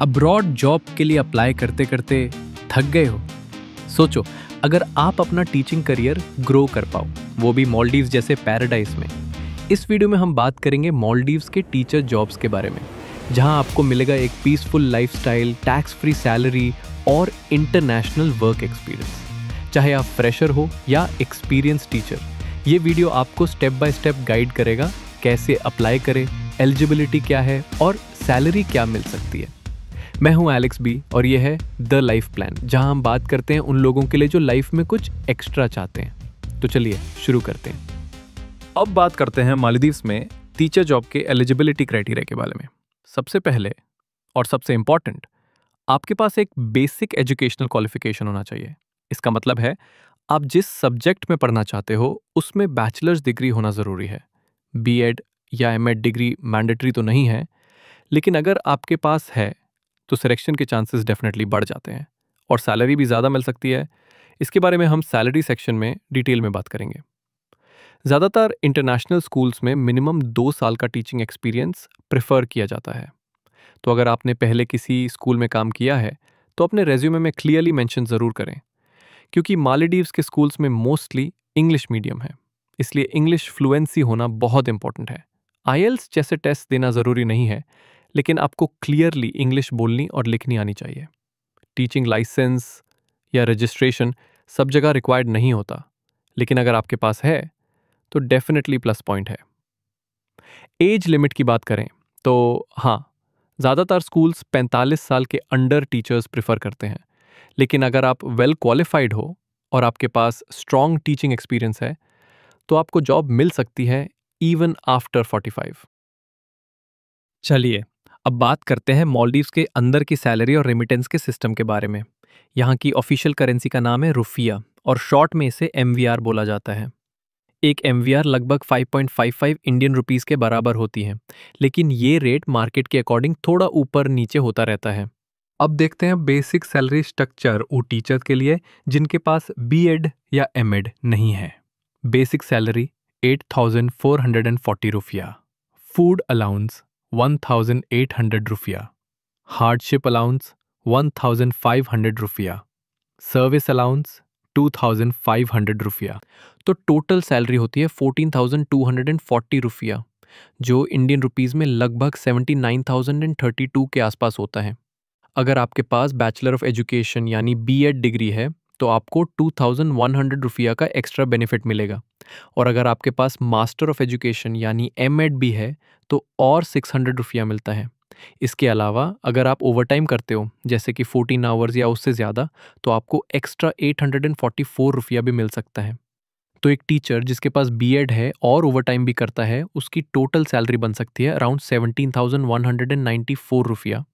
Abroad job के लिए apply करते करते थक गए हो? सोचो, अगर आप अपना टीचिंग करियर ग्रो कर पाओ, वो भी मालदीव्स जैसे पैराडाइज में। इस वीडियो में हम बात करेंगे मालदीव्स के टीचर जॉब्स के बारे में, जहां आपको मिलेगा एक peaceful lifestyle, tax free salary और इंटरनेशनल वर्क एक्सपीरियंस। चाहे आप फ्रेशर हो या एक्सपीरियंस टीचर, ये वीडियो आपको स्टेप बाय स्टेप गाइड करेगा कैसे अप्लाई करें, एलिजिबिलिटी क्या है और सैलरी क्या मिल सकती है। मैं हूं एलेक्स बी और ये है द लाइफ प्लान, जहां हम बात करते हैं उन लोगों के लिए जो लाइफ में कुछ एक्स्ट्रा चाहते हैं। तो चलिए शुरू करते हैं। अब बात करते हैं मालदीव्स में टीचर जॉब के एलिजिबिलिटी क्राइटेरिया के बारे में। सबसे पहले और सबसे इंपॉर्टेंट, आपके पास एक बेसिक एजुकेशनल क्वालिफिकेशन होना चाहिए। इसका मतलब है आप जिस सब्जेक्ट में पढ़ना चाहते हो उसमें बैचलर्स डिग्री होना ज़रूरी है। बीएड या एमएड डिग्री मैंडेटरी तो नहीं है, लेकिन अगर आपके पास है तो सिलेक्शन के चांसेस डेफिनेटली बढ़ जाते हैं और सैलरी भी ज़्यादा मिल सकती है। इसके बारे में हम सैलरी सेक्शन में डिटेल में बात करेंगे। ज़्यादातर इंटरनेशनल स्कूल्स में मिनिमम 2 साल का टीचिंग एक्सपीरियंस प्रेफर किया जाता है। तो अगर आपने पहले किसी स्कूल में काम किया है तो अपने रेज्यूमे में क्लियरली मेंशन ज़रूर करें, क्योंकि मालदीव्स के स्कूल्स में मोस्टली इंग्लिश मीडियम है, इसलिए इंग्लिश फ्लुएंसी होना बहुत इंपॉर्टेंट है। आईएल्स जैसे टेस्ट देना ज़रूरी नहीं है, लेकिन आपको क्लियरली इंग्लिश बोलनी और लिखनी आनी चाहिए। टीचिंग लाइसेंस या रजिस्ट्रेशन सब जगह रिक्वायर्ड नहीं होता, लेकिन अगर आपके पास है तो डेफिनेटली प्लस पॉइंट है। एज लिमिट की बात करें तो हाँ, ज़्यादातर स्कूल्स 45 साल के अंडर टीचर्स प्रेफर करते हैं, लेकिन अगर आप वेल क्वालिफाइड हो और आपके पास स्ट्रॉन्ग टीचिंग एक्सपीरियंस है तो आपको जॉब मिल सकती है इवन आफ्टर 45। चलिए अब बात करते हैं मालदीव्स के अंदर की सैलरी और रेमिटेंस के सिस्टम के बारे में। यहाँ की ऑफिशियल करेंसी का नाम है रुफिया और शॉर्ट में इसे एमवीआर बोला जाता है। एक एमवीआर लगभग 5.55 इंडियन रुपीस के बराबर होती है, लेकिन ये रेट मार्केट के अकॉर्डिंग थोड़ा ऊपर नीचे होता रहता है। अब देखते हैं बेसिक सैलरी स्ट्रक्चर वो टीचर के लिए जिनके पास बीएड या एमएड नहीं है। बेसिक सैलरी 8,440 रुपया, फूड अलाउंस 1,800 रुपया, हार्डशिप अलाउंस 1,500 रुपया, सर्विस अलाउंस 2,500 रुपया। तो टोटल सैलरी होती है 14,240 रुपया, जो इंडियन रुपीज़ में लगभग 79,032 के आसपास होता है। अगर आपके पास बैचलर ऑफ एजुकेशन यानी बीएड डिग्री है तो आपको 2,100 रुपया का एक्स्ट्रा बेनिफिट मिलेगा, और अगर आपके पास मास्टर ऑफ एजुकेशन यानी एमएड भी है तो और 600 रुपया मिलता है। इसके अलावा अगर आप ओवरटाइम करते हो जैसे कि 14 आवर्स या उससे ज़्यादा, तो आपको एक्स्ट्रा 844 रुपया भी मिल सकता है। तो एक टीचर जिसके पास बीएड है और ओवरटाइम भी करता है, उसकी टोटल सैलरी बन सकती है अराउंड 17,194 रुपया,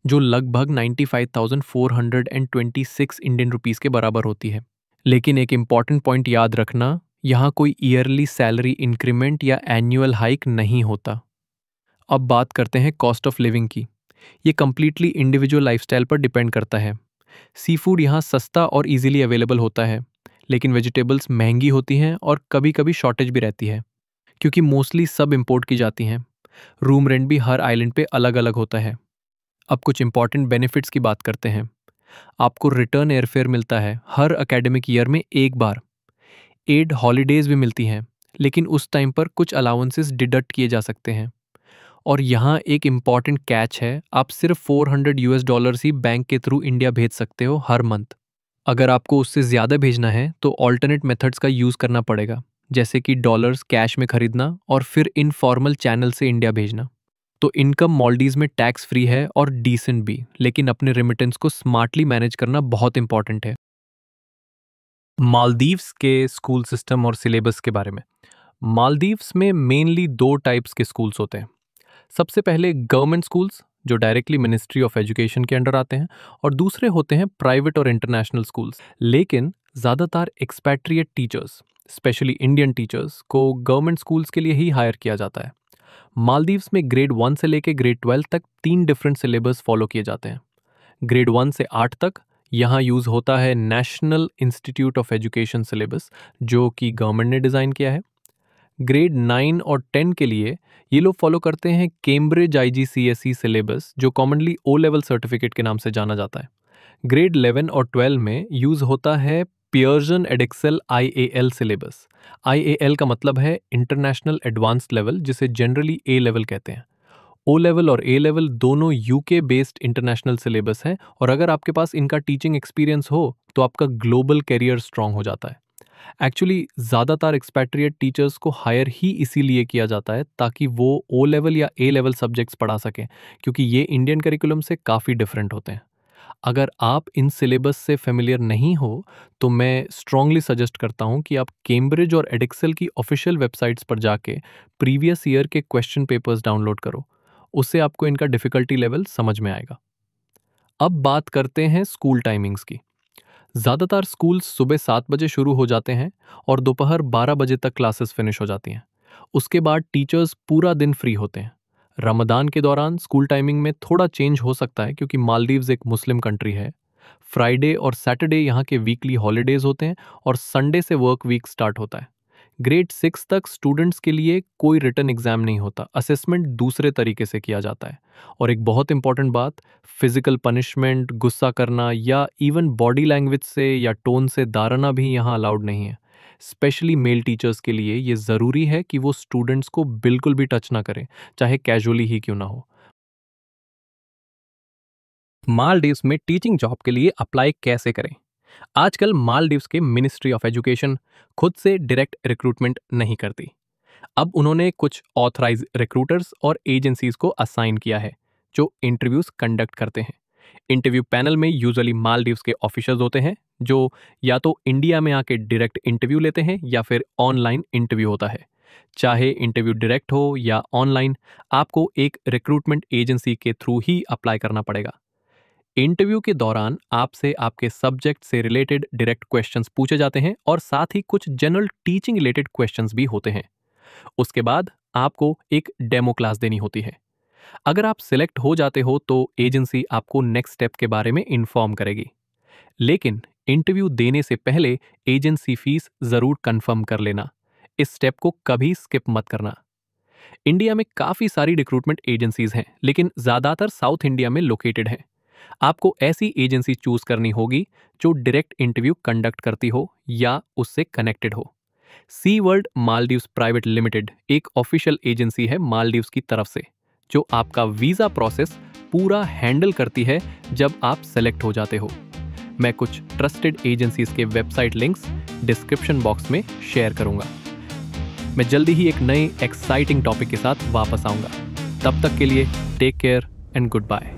जो लगभग 95,426 इंडियन रुपीस के बराबर होती है। लेकिन एक इम्पॉर्टेंट पॉइंट याद रखना, यहाँ कोई ईयरली सैलरी इंक्रीमेंट या एनुअल हाइक नहीं होता। अब बात करते हैं कॉस्ट ऑफ लिविंग की। ये कम्प्लीटली इंडिविजुअल लाइफस्टाइल पर डिपेंड करता है। सी फूड यहाँ सस्ता और इजीली अवेलेबल होता है, लेकिन वेजिटेबल्स महंगी होती हैं और कभी कभी शॉर्टेज भी रहती है, क्योंकि मोस्टली सब इंपोर्ट की जाती हैं। रूम रेंट भी हर आइलैंड पे अलग अलग होता है। अब कुछ इंपॉर्टेंट बेनिफिट्स की बात करते हैं। आपको रिटर्न एयरफेयर मिलता है हर एकेडमिक ईयर में एक बार। एड हॉलीडेज भी मिलती हैं, लेकिन उस टाइम पर कुछ अलाउंसेस डिडक्ट किए जा सकते हैं। और यहाँ एक इम्पॉर्टेंट कैच है, आप सिर्फ 400 यूएस डॉलर्स ही बैंक के थ्रू इंडिया भेज सकते हो हर मंथ। अगर आपको उससे ज़्यादा भेजना है तो ऑल्टरनेट मेथड्स का यूज़ करना पड़ेगा, जैसे कि डॉलर्स कैश में खरीदना और फिर इनफॉर्मल चैनल से इंडिया भेजना। तो इनकम मालदीव्स में टैक्स फ्री है और डिसेंट भी, लेकिन अपने रेमिटेंस को स्मार्टली मैनेज करना बहुत इंपॉर्टेंट है। मालदीव्स के स्कूल सिस्टम और सिलेबस के बारे में। मालदीव्स में मेनली 2 टाइप्स के स्कूल्स होते हैं। सबसे पहले गवर्नमेंट स्कूल्स, जो डायरेक्टली मिनिस्ट्री ऑफ एजुकेशन के अंडर आते हैं, और दूसरे होते हैं प्राइवेट और इंटरनेशनल स्कूल्स। लेकिन ज़्यादातर expatriate teachers, specially Indian teachers, को गवर्नमेंट स्कूल्स के लिए ही हायर किया जाता है। मालदीव्स में ग्रेड 1 से लेकर ग्रेड 12 तक 3 डिफरेंट सिलेबस फॉलो किए जाते हैं। ग्रेड 1 से 8 तक यहाँ यूज़ होता है national institute of education syllabus, जो कि गवर्नमेंट ने डिज़ाइन किया है। ग्रेड 9 और 10 के लिए ये लोग फॉलो करते हैं कैम्ब्रिज IGCSE सिलेबस, जो कॉमनली O लेवल सर्टिफिकेट के नाम से जाना जाता है। ग्रेड 11 और 12 में यूज होता है पियर्सन एडिक्सेल IAL सिलेबस। IAL का मतलब है इंटरनेशनल एडवांस्ड लेवल, जिसे जनरली A लेवल कहते हैं। O लेवल और A लेवल दोनों UK बेस्ड इंटरनेशनल सिलेबस हैं, और अगर आपके पास इनका टीचिंग एक्सपीरियंस हो तो आपका ग्लोबल करियर स्ट्रांग हो जाता है। एक्चुअली ज़्यादातर एक्सपैट्रिएट टीचर्स को हायर ही इसीलिए किया जाता है ताकि वो O लेवल या A लेवल सब्जेक्ट्स पढ़ा सकें, क्योंकि ये इंडियन करिकुलम से काफ़ी डिफरेंट होते हैं। अगर आप इन सिलेबस से फेमिलियर नहीं हो तो मैं स्ट्रांगली सजेस्ट करता हूं कि आप कैम्ब्रिज और एडिक्सेल की ऑफिशियल वेबसाइट्स पर जाके प्रीवियस ईयर के क्वेश्चन पेपर्स डाउनलोड करो। उससे आपको इनका डिफ़िकल्टी लेवल समझ में आएगा। अब बात करते हैं स्कूल टाइमिंग्स की। ज़्यादातर स्कूल सुबह 7 बजे शुरू हो जाते हैं और दोपहर 12 बजे तक क्लासेस फिनिश हो जाती हैं। उसके बाद टीचर्स पूरा दिन फ्री होते हैं। रमदान के दौरान स्कूल टाइमिंग में थोड़ा चेंज हो सकता है, क्योंकि मालदीव्स एक मुस्लिम कंट्री है। फ्राइडे और सैटरडे यहाँ के वीकली हॉलीडेज होते हैं और संडे से वर्क वीक स्टार्ट होता है। ग्रेड 6 तक स्टूडेंट्स के लिए कोई रिटन एग्जाम नहीं होता, असेसमेंट दूसरे तरीके से किया जाता है। और एक बहुत इंपॉर्टेंट बात, फिजिकल पनिशमेंट, गुस्सा करना या इवन बॉडी लैंग्वेज से या टोन से दारना भी यहाँ अलाउड नहीं है। स्पेशली मेल टीचर्स के लिए ये ज़रूरी है कि वो स्टूडेंट्स को बिल्कुल भी टच ना करें, चाहे कैजुअली ही क्यों ना हो। मालदीव्स में टीचिंग जॉब के लिए अप्लाई कैसे करें? आजकल मालदीव्स के मिनिस्ट्री ऑफ एजुकेशन खुद से डायरेक्ट रिक्रूटमेंट नहीं करती। अब उन्होंने कुछ ऑथराइज रिक्रूटर्स और एजेंसीज को असाइन किया है जो इंटरव्यूज कंडक्ट करते हैं। इंटरव्यू पैनल में यूजुअली मालदीव्स के ऑफिसर्स होते हैं जो या तो इंडिया में आके डायरेक्ट इंटरव्यू लेते हैं या फिर ऑनलाइन इंटरव्यू होता है। चाहे इंटरव्यू डायरेक्ट हो या ऑनलाइन, आपको एक रिक्रूटमेंट एजेंसी के थ्रू ही अप्लाई करना पड़ेगा। इंटरव्यू के दौरान आपसे आपके सब्जेक्ट से रिलेटेड डायरेक्ट क्वेश्चंस पूछे जाते हैं और साथ ही कुछ जनरल टीचिंग रिलेटेड क्वेश्चंस भी होते हैं। उसके बाद आपको एक डेमो क्लास देनी होती है। अगर आप सिलेक्ट हो जाते हो तो एजेंसी आपको नेक्स्ट स्टेप के बारे में इन्फॉर्म करेगी। लेकिन इंटरव्यू देने से पहले एजेंसी फीस जरूर कंफर्म कर लेना। इस स्टेप को कभी स्किप मत करना। इंडिया में काफ़ी सारी रिक्रूटमेंट एजेंसीज हैं, लेकिन ज़्यादातर साउथ इंडिया में लोकेटेड हैं। आपको ऐसी एजेंसी चूज करनी होगी जो डायरेक्ट इंटरव्यू कंडक्ट करती हो या उससे कनेक्टेड हो। सी वर्ल्ड मालदीव्स प्राइवेट लिमिटेड एक ऑफिशियल एजेंसी है मालदीव्स की तरफ से, जो आपका वीज़ा प्रोसेस पूरा हैंडल करती है जब आप सेलेक्ट हो जाते हो। मैं कुछ ट्रस्टेड एजेंसीज के वेबसाइट लिंक्स डिस्क्रिप्शन बॉक्स में शेयर करूंगा। मैं जल्दी ही एक नए एक्साइटिंग टॉपिक के साथ वापस आऊंगा। तब तक के लिए take care and good bye.